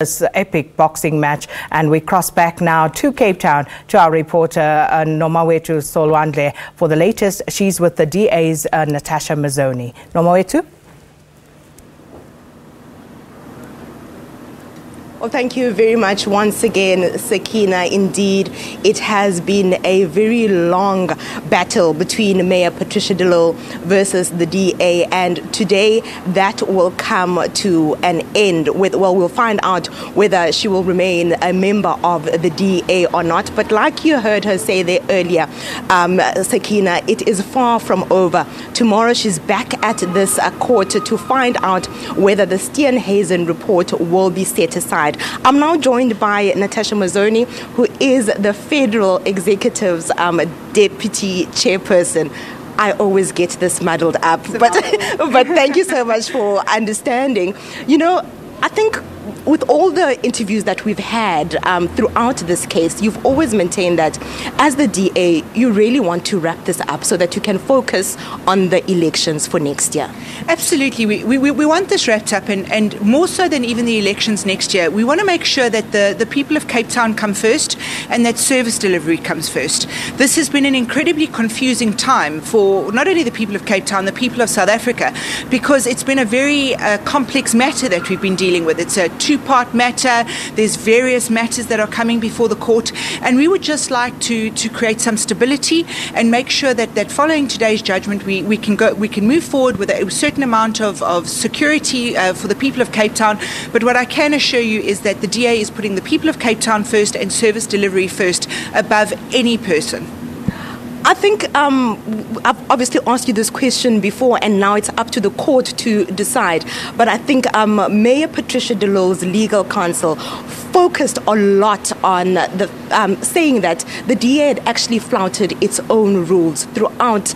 This epic boxing match, and we cross back now to Cape Town to our reporter Nomawetu Solwandle for the latest. She's with the DA's Natasha Mazzoni. Nomawetu? Well, thank you very much once again, Sakina. Indeed, it has been a very long battle between Mayor Patricia de Lille versus the DA, and today that will come to an end. We'll find out whether she will remain a member of the DA or not. But like you heard her say there earlier, Sakina, it is far from over. Tomorrow she's back at this court to find out whether the Steenhuisen report will be set aside. I'm now joined by Natasha Mazzoni, who is the Federal Executive's Deputy Chairperson. I always get this muddled up, but thank you so much for understanding. You know, I think with all the interviews that we've had throughout this case, you've always maintained that as the DA, you really want to wrap this up so that you can focus on the elections for next year. Absolutely. We want this wrapped up, and more so than even the elections next year, we want to make sure that the people of Cape Town come first and that service delivery comes first. This has been an incredibly confusing time for not only the people of Cape Town, the people of South Africa, because it's been a very complex matter that we've been dealing with. It's a two-part matter. There's various matters that are coming before the court, and we would just like to create some stability and make sure that following today's judgment we can move forward with a certain amount of security for the people of Cape Town. But what I can assure you is that the DA is putting the people of Cape Town first and service delivery first above any person. I think I've obviously asked you this question before, and now it's up to the court to decide. But I think Mayor Patricia de Lille's legal counsel focused a lot on the saying that the DA had actually flouted its own rules throughout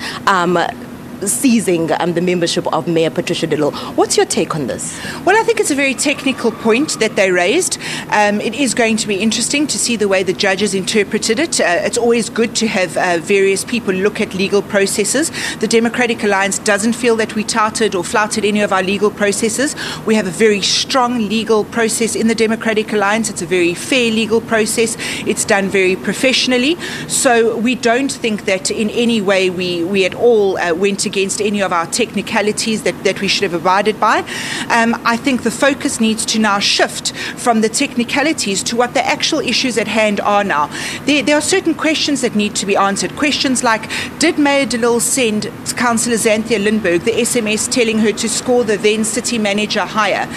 seizing the membership of Mayor Patricia de Lille. What's your take on this? Well, I think it's a very technical point that they raised. It is going to be interesting to see the way the judges interpreted it. It's always good to have various people look at legal processes. The Democratic Alliance doesn't feel that we touted or flouted any of our legal processes. We have a very strong legal process in the Democratic Alliance. It's a very fair legal process. It's done very professionally. So we don't think that in any way we at all went against any of our technicalities that we should have abided by. I think the focus needs to now shift from the technicalities to what the actual issues at hand are now. There are certain questions that need to be answered. Questions like, did Mayor de Lille send Councillor Xanthia Lindbergh the SMS telling her to score the then city manager higher?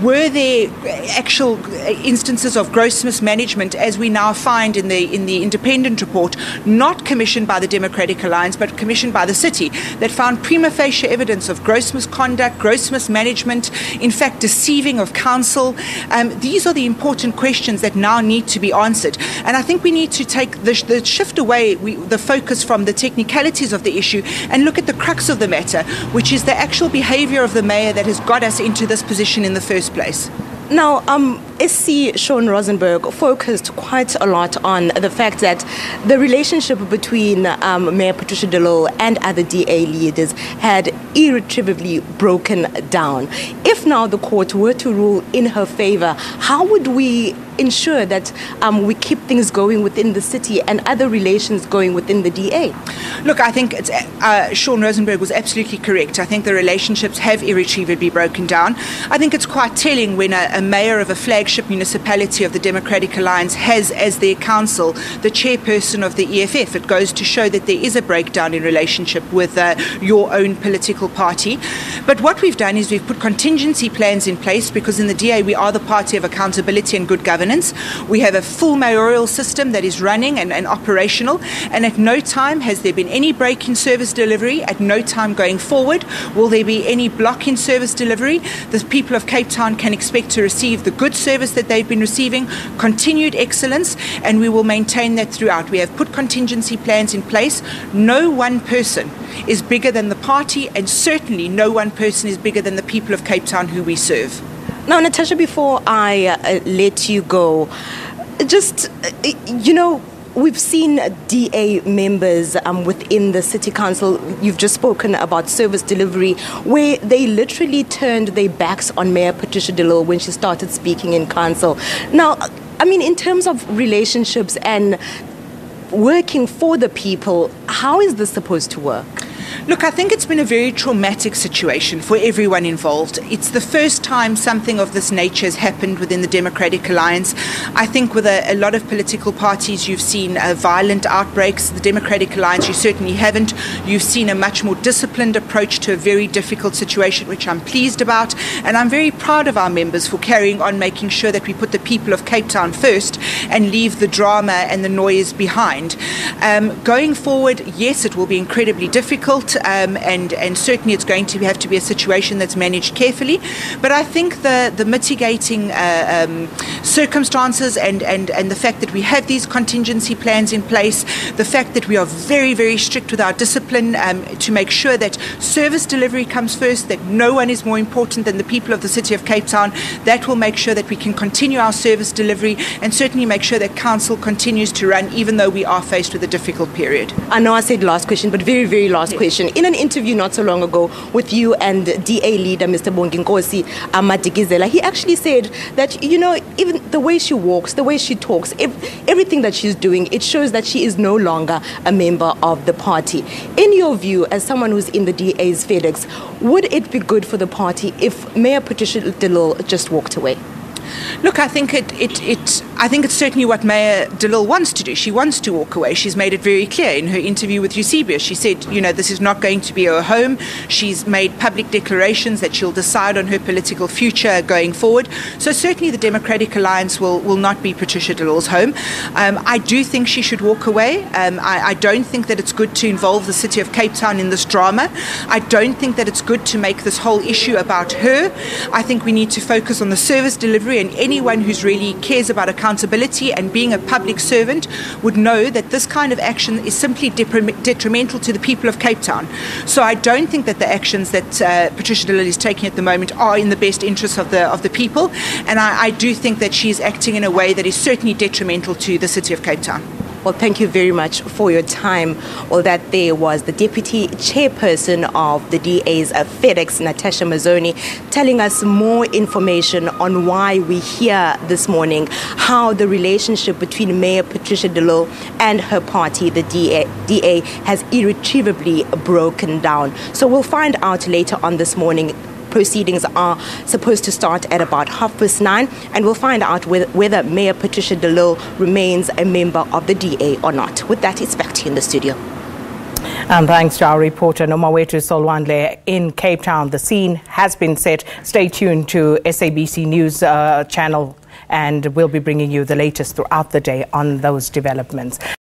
Were there actual instances of gross mismanagement, as we now find in the independent report, not commissioned by the Democratic Alliance but commissioned by the city, that found prima facie evidence of gross misconduct, gross mismanagement, in fact deceiving of council? These are the important questions that now need to be answered, and I think we need to take the shift away the focus from the technicalities of the issue and look at the crux of the matter, which is the actual behaviour of the mayor that has got us into this position in the first place. Now, SC Shaun Rosenberg focused quite a lot on the fact that the relationship between Mayor Patricia de Lille and other DA leaders had irretrievably broken down. If now the court were to rule in her favour, how would we ensure that we keep things going within the city and other relations going within the DA? Look, I think Shaun Rosenberg was absolutely correct. I think the relationships have irretrievably broken down. I think it's quite telling when a mayor of a flagship municipality of the Democratic Alliance has as their council the chairperson of the EFF. It goes to show that there is a breakdown in relationship with your own political party. But what we've done is we've put contingency plans in place, because in the DA we are the party of accountability and good governance. We have a full mayoral system that is running and operational, and at no time has there been any break in service delivery. At no time going forward will there be any block in service delivery. The people of Cape Town can expect to receive the good service that they've been receiving, continued excellence, and we will maintain that throughout. We have put contingency plans in place. No one person is bigger than the party, and certainly no one person is bigger than the people of Cape Town who we serve. Now, Natasha, before I let you go, just, we've seen DA members within the City Council. You've just spoken about service delivery, where they literally turned their backs on Mayor Patricia de Lille when she started speaking in council. Now, I mean, in terms of relationships and working for the people, how is this supposed to work? Look, I think it's been a very traumatic situation for everyone involved. It's the first time something of this nature has happened within the Democratic Alliance. I think with a lot of political parties, you've seen violent outbreaks. The Democratic Alliance, you certainly haven't. You've seen a much more disciplined approach to a very difficult situation, which I'm pleased about. And I'm very proud of our members for carrying on, making sure that we put the people of Cape Town first and leave the drama and the noise behind. Going forward, yes, it will be incredibly difficult. And certainly it's going to have to be a situation that's managed carefully. But I think the mitigating circumstances and the fact that we have these contingency plans in place, the fact that we are very, very strict with our discipline to make sure that service delivery comes first, that no one is more important than the people of the City of Cape Town, that will make sure that we can continue our service delivery and certainly make sure that Council continues to run even though we are faced with a difficult period. I know I said last question, but very, very last question. In an interview not so long ago with you and DA leader Mr. Bonginkosi Madikizela, he actually said that, you know, even the way she walks, the way she talks, everything that she's doing, it shows that she is no longer a member of the party. In your view, as someone who's in the DA's FedEx, would it be good for the party if Mayor Patricia de Lille just walked away? Look, I think it's certainly what Mayor de Lille wants to do. She wants to walk away. She's made it very clear in her interview with Eusebius. She said, you know, this is not going to be her home. She's made public declarations that she'll decide on her political future going forward. So certainly the Democratic Alliance will not be Patricia de Lille's home. I do think she should walk away. I don't think that it's good to involve the City of Cape Town in this drama. I don't think that it's good to make this whole issue about her. I think we need to focus on the service delivery, and anyone who's really cares about accountability and being a public servant would know that this kind of action is simply detrimental to the people of Cape Town. So I don't think that the actions that Patricia de Lille is taking at the moment are in the best interests of the people, and I do think that she's acting in a way that is certainly detrimental to the City of Cape Town. Well, thank you very much for your time. Well, that there was the Deputy Chairperson of the DA's FedEx, Natasha Mazzoni, telling us more information on why we're here this morning, how the relationship between Mayor Patricia de Lille and her party, the DA, has irretrievably broken down. So we'll find out later on this morning. Proceedings are supposed to start at about 9:30, and we'll find out whether Mayor Patricia de Lille remains a member of the DA or not. With that, it's back to you in the studio. And thanks to our reporter Nomawethu Solwandle in Cape Town. The scene has been set. Stay tuned to SABC News channel, and we'll be bringing you the latest throughout the day on those developments.